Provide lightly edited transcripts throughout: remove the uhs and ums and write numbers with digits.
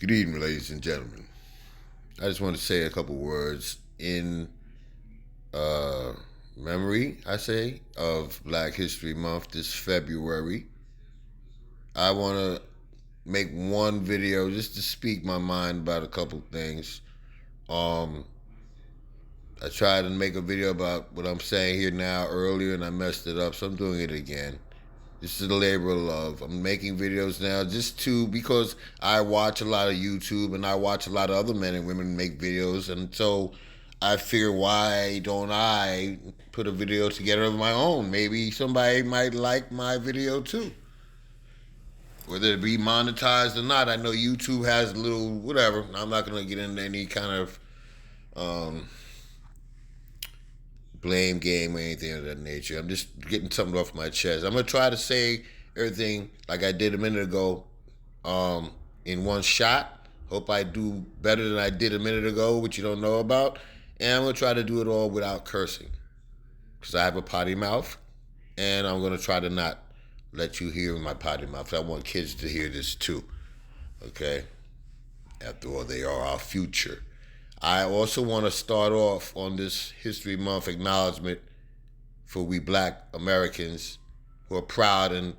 Good evening, ladies and gentlemen. I just want to say a couple words in uh, memory, I say, of Black History Month this February. I want to make one video just to speak my mind about a couple things. Um, I tried to make a video about what I'm saying here now earlier and I messed it up, so I'm doing it again. This is a labor of love. I'm making videos now because I watch a lot of YouTube and I watch a lot of other men and women make videos, and so I figure, why don't I put a video together of my own? Maybe somebody might like my video too. Whether it be monetized or not, I know YouTube has a little whatever. I'm not going to get into any kind of um, blame game or anything of that nature. I'm just getting something off my chest. I'm going to try to say everything like I did a minute ago in one shot. Hope I do better than I did a minute ago, which you don't know about. And I'm going to try to do it all without cursing, because I have a potty mouth, and I'm going to try to not let you hear my potty mouth. I want kids to hear this too, okay? After all, they are our future. I also want to start off on this History Month acknowledgement for we Black Americans who are proud, and,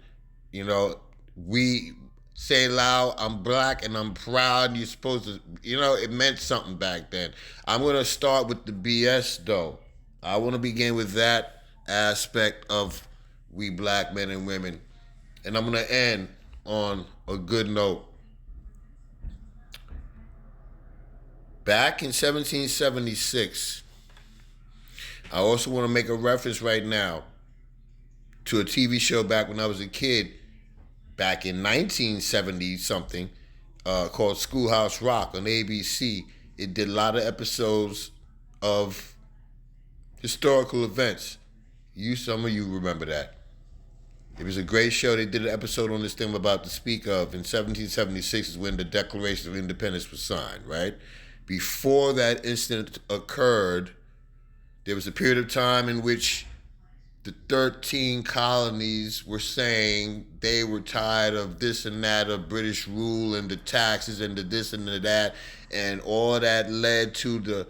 we say loud, I'm Black and I'm proud, and you're supposed to, it meant something back then. I'm going to start with the BS, though. I want to begin with that aspect of we Black men and women, and I'm going to end on a good note. Back in 1776, I also want to make a reference right now to a TV show back when I was a kid, back in 1970-something, called Schoolhouse Rock on ABC. It did a lot of episodes of historical events. Some of you remember that. It was a great show. They did an episode on this thing I'm about to speak of. In 1776 is when the Declaration of Independence was signed, right? Before that incident occurred, there was a period of time in which the 13 colonies were saying they were tired of this and that, of British rule and the taxes and the this and the that, and all that led to the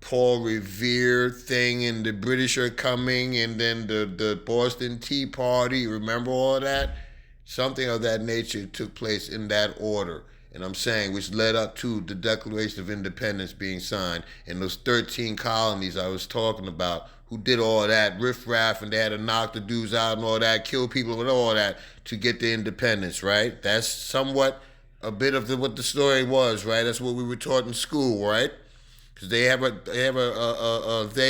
Paul Revere thing, and the British are coming, and then the Boston Tea Party. Remember all that? Something of that nature took place in that order. And I'm saying, which led up to the Declaration of Independence being signed, and those 13 colonies I was talking about, who did all that riffraff, and they had to knock the dudes out and all that, kill people and all that to get the independence, right? That's somewhat a bit of what the story was, right? That's what we were taught in school, right? Because they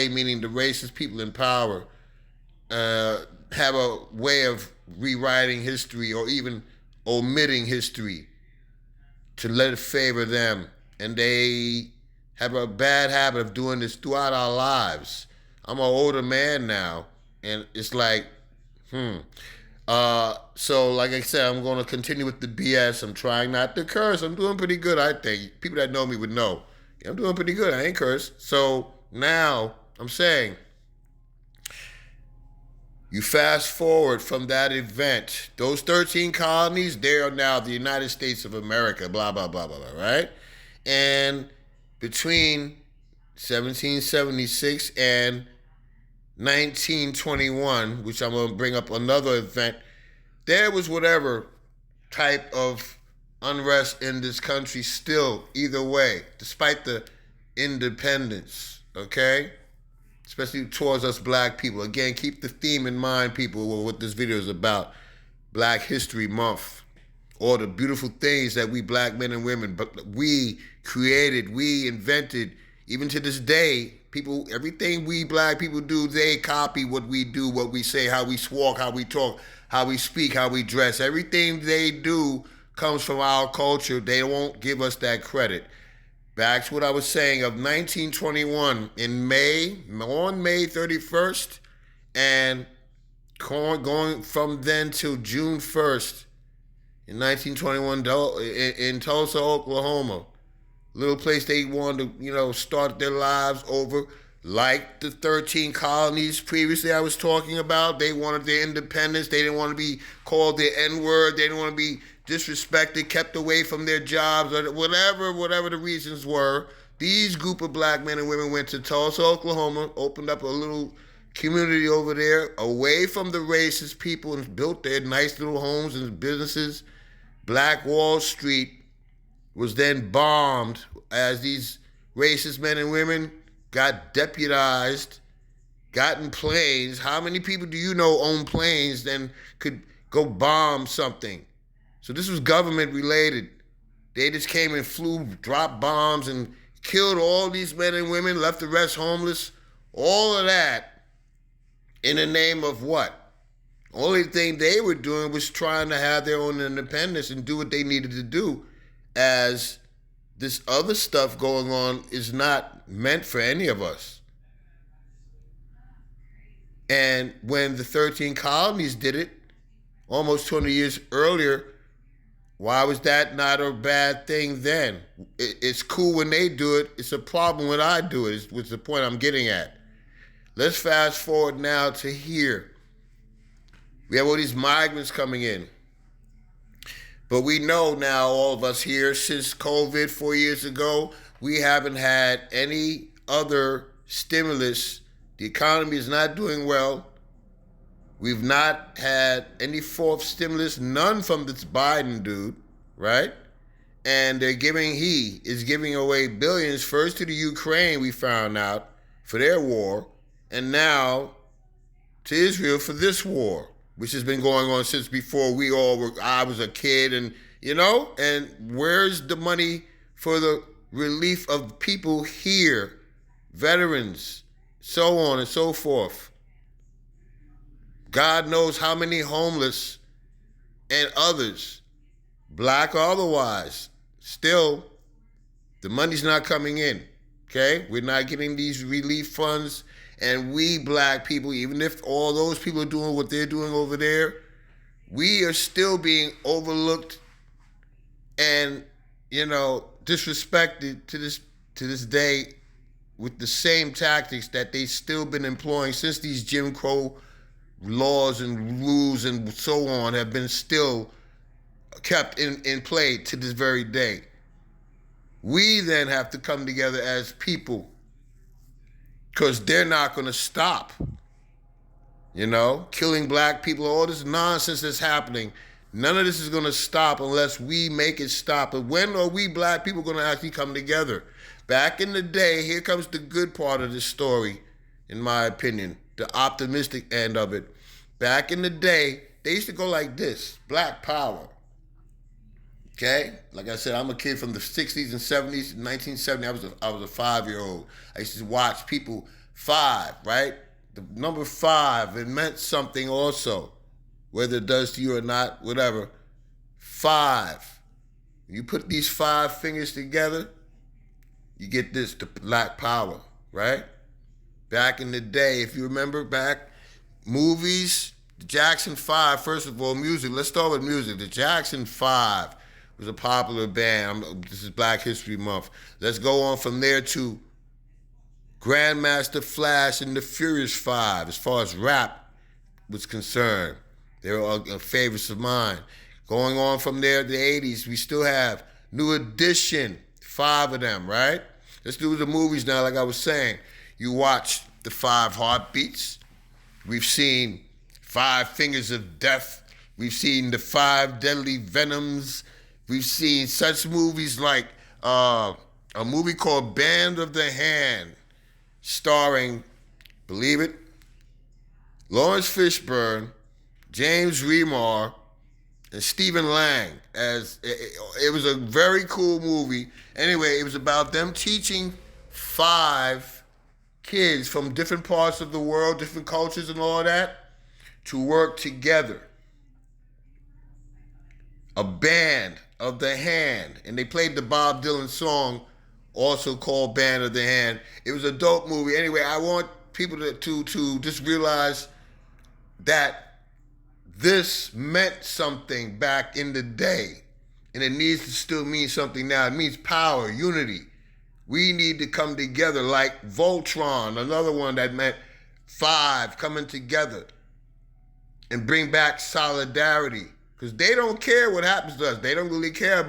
meaning the racist people in power, have a way of rewriting history or even omitting history to let it favor them. And they have a bad habit of doing this throughout our lives. I'm an older man now, and it's like, so like I said, I'm going to continue with the BS. I'm trying not to curse. I'm doing pretty good, I think. People that know me would know. Yeah, I'm doing pretty good. I ain't cursed. So now I'm saying, you fast forward from that event, those 13 colonies, they are now the United States of America, blah, blah, blah, blah, blah, right? And between 1776 and 1921, which I'm going to bring up another event, there was whatever type of unrest in this country still, either way, despite the independence, okay? Especially towards us Black people. Again, keep the theme in mind, people, what this video is about. Black History Month. All the beautiful things that we Black men and women, but we created, we invented, even to this day, people, everything we Black people do, they copy what we do, what we say, how we walk, how we talk, how we speak, how we dress. Everything they do comes from our culture. They won't give us that credit. Back to what I was saying of 1921 on May 31st, and going from then till June 1st in 1921 in Tulsa, Oklahoma. Little place they wanted to, start their lives over. Like the 13 colonies previously I was talking about, they wanted their independence. They didn't want to be called the N-word. They didn't want to be disrespected, kept away from their jobs, or whatever the reasons were. These group of black men and women went to Tulsa, Oklahoma, opened up a little community over there, away from the racist people, and built their nice little homes and businesses. Black Wall Street was then bombed as these racist men and women got deputized, got in planes. How many people do you know own planes then could go bomb something? So this was government related. They just came and flew, dropped bombs and killed all these men and women, left the rest homeless. All of that in the name of what? Only thing they were doing was trying to have their own independence and do what they needed to do, as this other stuff going on is not meant for any of us. And when the 13 colonies did it, almost 20 years earlier, why was that not a bad thing then? It's cool when they do it. It's a problem when I do it, which is the point I'm getting at. Let's fast forward now to here. We have all these migrants coming in. But we know now, all of us here, since COVID 4 years ago, we haven't had any other stimulus. The economy is not doing well. We've not had any fourth stimulus, none from this Biden dude, right? And he is giving away billions, first to the Ukraine, we found out, for their war, and now to Israel for this war, which has been going on since before I was a kid, and where's the money for the relief of people here, veterans, so on and so forth. God knows how many homeless and others, black or otherwise, still, the money's not coming in, okay? We're not getting these relief funds, and we black people, even if all those people are doing what they're doing over there, we are still being overlooked and, disrespected to this day with the same tactics that they've still been employing since these Jim Crow laws and rules and so on have been still kept in play to this very day. We then have to come together as people, because they're not going to stop. Killing black people, all this nonsense that's happening, none of this is going to stop unless we make it stop. But when are we black people going to actually come together? Back in the day, here comes the good part of this story, in my opinion, the optimistic end of it. Back in the day, they used to go like this: Black Power. Okay? Like I said, I'm a kid from the 60s and 70s. In 1970, I was a 5-year-old. I used to watch people 5, right? The number 5, it meant something also. Whether it does to you or not, whatever. 5. You put these 5 fingers together, you get this, the Black Power, right? Back in the day, if you remember back, movies, the Jackson 5, first of all, music. Let's start with music. The Jackson 5 was a popular band. This is Black History Month. Let's go on from there to Grandmaster Flash and the Furious 5, as far as rap was concerned. They were favorites of mine. Going on from there, the 80s, we still have New Edition, 5 of them, right? Let's do the movies now, like I was saying. You watch The 5 Heartbeats. We've seen 5 Fingers of Death. We've seen The 5 Deadly Venoms. We've seen such movies like a movie called Band of the Hand, starring, believe it, Lawrence Fishburne, James Remar, and Stephen Lang. It was a very cool movie. Anyway, it was about them teaching 5 kids from different parts of the world, different cultures and all that, to work together. A band of the hand. And they played the Bob Dylan song, also called Band of the Hand. It was a dope movie. Anyway, I want people to just realize that this meant something back in the day, and it needs to still mean something now. It means power, unity. We need to come together like Voltron, another one that meant 5 coming together and bring back solidarity. Because they don't care what happens to us. They don't really care about